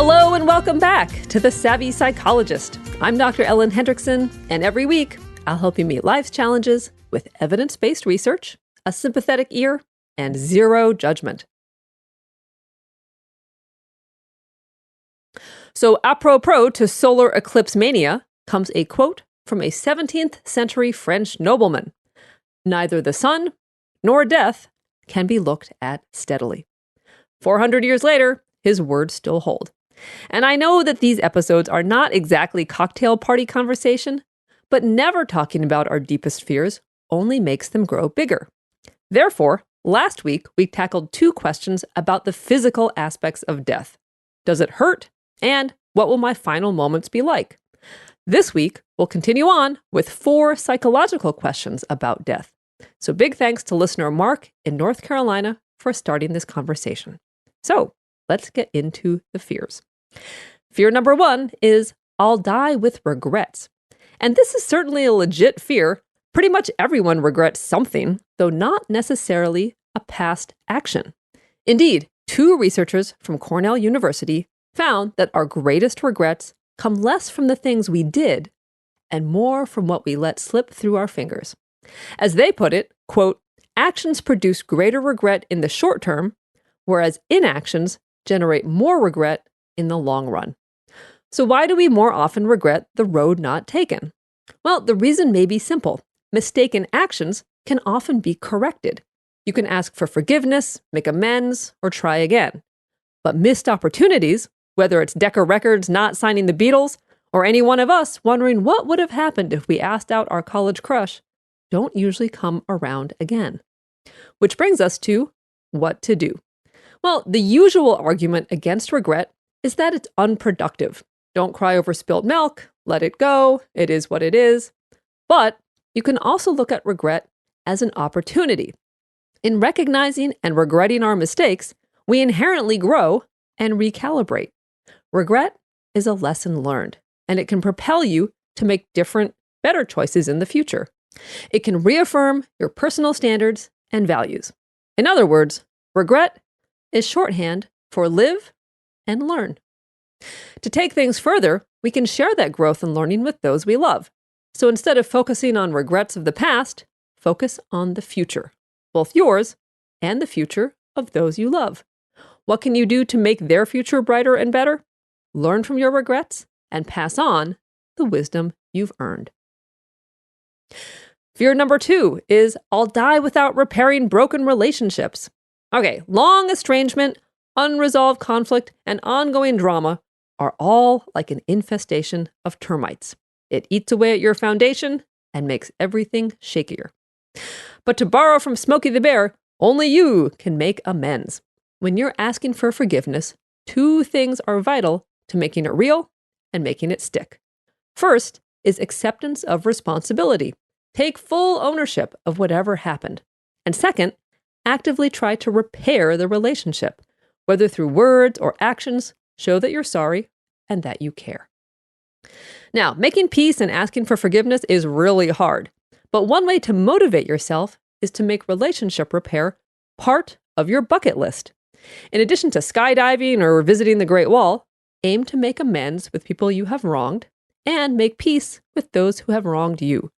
Hello and welcome back to The Savvy Psychologist. I'm Dr. Ellen Hendriksen, and every week I'll help you meet life's challenges with evidence-based research, a sympathetic ear, and zero judgment. So apropos to solar eclipse mania comes a quote from a 17th century French nobleman. Neither the sun nor death can be looked at steadily. 400 years later, his words still hold. And I know that these episodes are not exactly cocktail party conversation, but never talking about our deepest fears only makes them grow bigger. Therefore, last week we tackled 2 questions about the physical aspects of death. Does it hurt? And what will my final moments be like? This week, we'll continue on with 4 psychological questions about death. So big thanks to listener Mark in North Carolina for starting this conversation. So let's get into the fears. Fear number 1 is, I'll die with regrets. And this is certainly a legit fear. Pretty much everyone regrets something, though not necessarily a past action. Indeed, 2 researchers from Cornell University found that our greatest regrets come less from the things we did and more from what we let slip through our fingers. As they put it, quote, actions produce greater regret in the short term, whereas inactions generate more regret in the long run. So why do we more often regret the road not taken? Well, the reason may be simple. Mistaken actions can often be corrected. You can ask for forgiveness, make amends, or try again. But missed opportunities, whether it's Decca Records not signing the Beatles, or any one of us wondering what would have happened if we asked out our college crush, don't usually come around again. Which brings us to what to do. Well, the usual argument against regret is that it's unproductive. Don't cry over spilt milk, let it go, it is what it is. But you can also look at regret as an opportunity. In recognizing and regretting our mistakes, we inherently grow and recalibrate. Regret is a lesson learned, and it can propel you to make different, better choices in the future. It can reaffirm your personal standards and values. In other words, regret is shorthand for live and learn. To take things further, we can share that growth and learning with those we love. So instead of focusing on regrets of the past, focus on the future, both yours and the future of those you love. What can you do to make their future brighter and better? Learn from your regrets and pass on the wisdom you've earned. Fear number 2 is, I'll die without repairing broken relationships. Okay, long estrangement, unresolved conflict, and ongoing drama are all like an infestation of termites. It eats away at your foundation and makes everything shakier. But to borrow from Smokey the Bear, only you can make amends. When you're asking for forgiveness, 2 things are vital to making it real and making it stick. First is acceptance of responsibility. Take full ownership of whatever happened. And second, actively try to repair the relationship. Whether through words or actions, show that you're sorry and that you care. Now, making peace and asking for forgiveness is really hard. But one way to motivate yourself is to make relationship repair part of your bucket list. In addition to skydiving or visiting the Great Wall, aim to make amends with people you have wronged and make peace with those who have wronged you.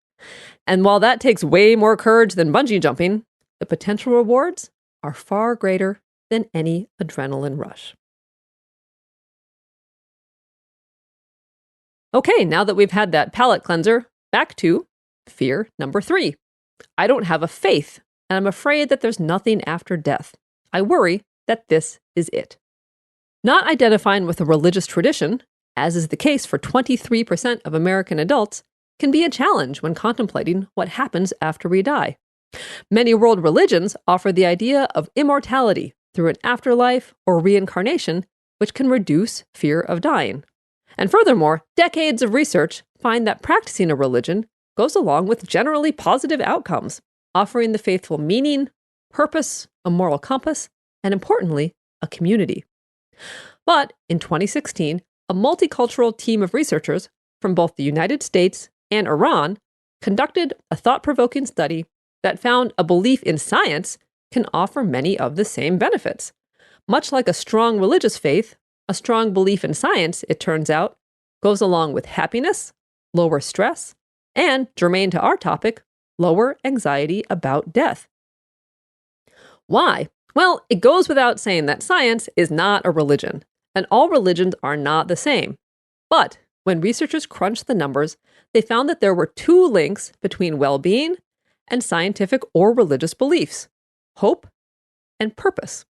And while that takes way more courage than bungee jumping, the potential rewards are far greater than any adrenaline rush. Okay, now that we've had that palate cleanser, back to fear number 3. I don't have a faith, and I'm afraid that there's nothing after death. I worry that this is it. Not identifying with a religious tradition, as is the case for 23% of American adults, can be a challenge when contemplating what happens after we die. Many world religions offer the idea of immortality through an afterlife or reincarnation, which can reduce fear of dying. And furthermore, decades of research find that practicing a religion goes along with generally positive outcomes, offering the faithful meaning, purpose, a moral compass, and importantly, a community. But in 2016, a multicultural team of researchers from both the United States and Iran conducted a thought-provoking study that found a belief in science can offer many of the same benefits. Much like a strong religious faith, A strong belief in science, it turns out, goes along with happiness, lower stress, and, germane to our topic, lower anxiety about death. Why? Well, it goes without saying that science is not a religion, and all religions are not the same. But when researchers crunched the numbers, they found that there were two links between well-being and scientific or religious beliefs: hope and purpose.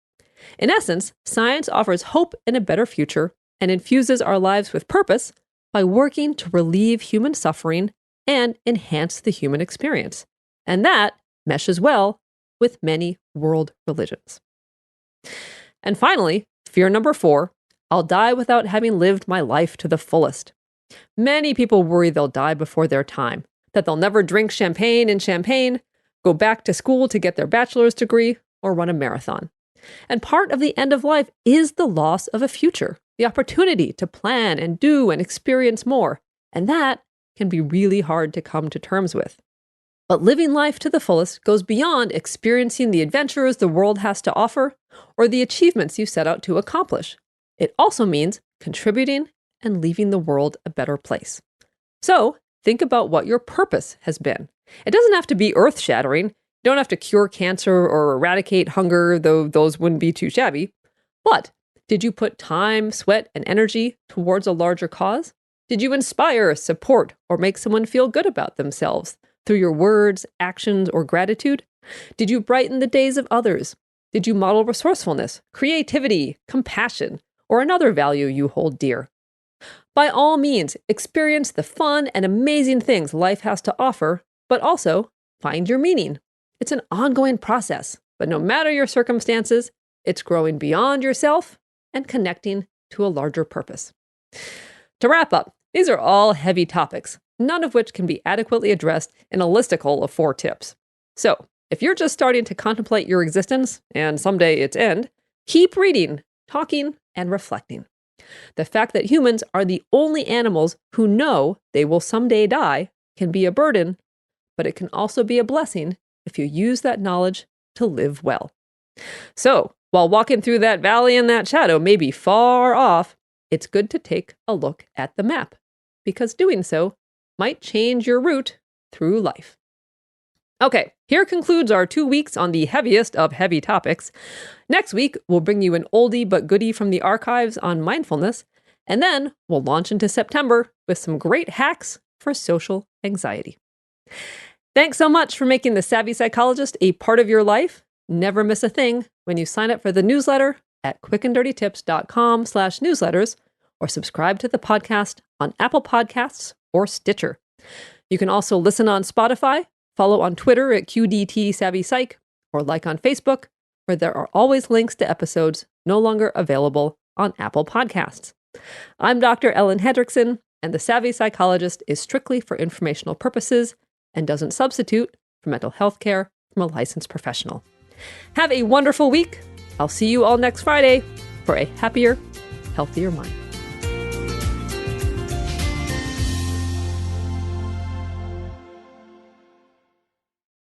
In essence, science offers hope in a better future and infuses our lives with purpose by working to relieve human suffering and enhance the human experience. And that meshes well with many world religions. And finally, fear number 4, I'll die without having lived my life to the fullest. Many people worry they'll die before their time, that they'll never drink champagne in Champagne, go back to school to get their bachelor's degree, or run a marathon. And part of the end of life is the loss of a future, the opportunity to plan and do and experience more. And that can be really hard to come to terms with. But living life to the fullest goes beyond experiencing the adventures the world has to offer or the achievements you set out to accomplish. It also means contributing and leaving the world a better place. So think about what your purpose has been. It doesn't have to be earth-shattering. You don't have to cure cancer or eradicate hunger, though those wouldn't be too shabby. But did you put time, sweat, and energy towards a larger cause? Did you inspire, support, or make someone feel good about themselves through your words, actions, or gratitude? Did you brighten the days of others? Did you model resourcefulness, creativity, compassion, or another value you hold dear? By all means, experience the fun and amazing things life has to offer, but also find your meaning. It's an ongoing process, but no matter your circumstances, it's growing beyond yourself and connecting to a larger purpose. To wrap up, these are all heavy topics, none of which can be adequately addressed in a listicle of 4 tips. So, if you're just starting to contemplate your existence and someday its end, keep reading, talking, and reflecting. The fact that humans are the only animals who know they will someday die can be a burden, but it can also be a blessing if you use that knowledge to live well. So, while walking through that valley and that shadow may be far off, it's good to take a look at the map, because doing so might change your route through life. Okay, here concludes our 2 weeks on the heaviest of heavy topics. Next week, we'll bring you an oldie but goodie from the archives on mindfulness, and then we'll launch into September with some great hacks for social anxiety. Thanks so much for making the Savvy Psychologist a part of your life. Never miss a thing when you sign up for the newsletter at quickanddirtytips.com/newsletters or subscribe to the podcast on Apple Podcasts or Stitcher. You can also listen on Spotify, follow on Twitter at QDTSavvyPsych, or like on Facebook, where there are always links to episodes no longer available on Apple Podcasts. I'm Dr. Ellen Hendriksen, and the Savvy Psychologist is strictly for informational purposes and doesn't substitute for mental health care from a licensed professional. Have a wonderful week. I'll see you all next Friday for a happier, healthier mind.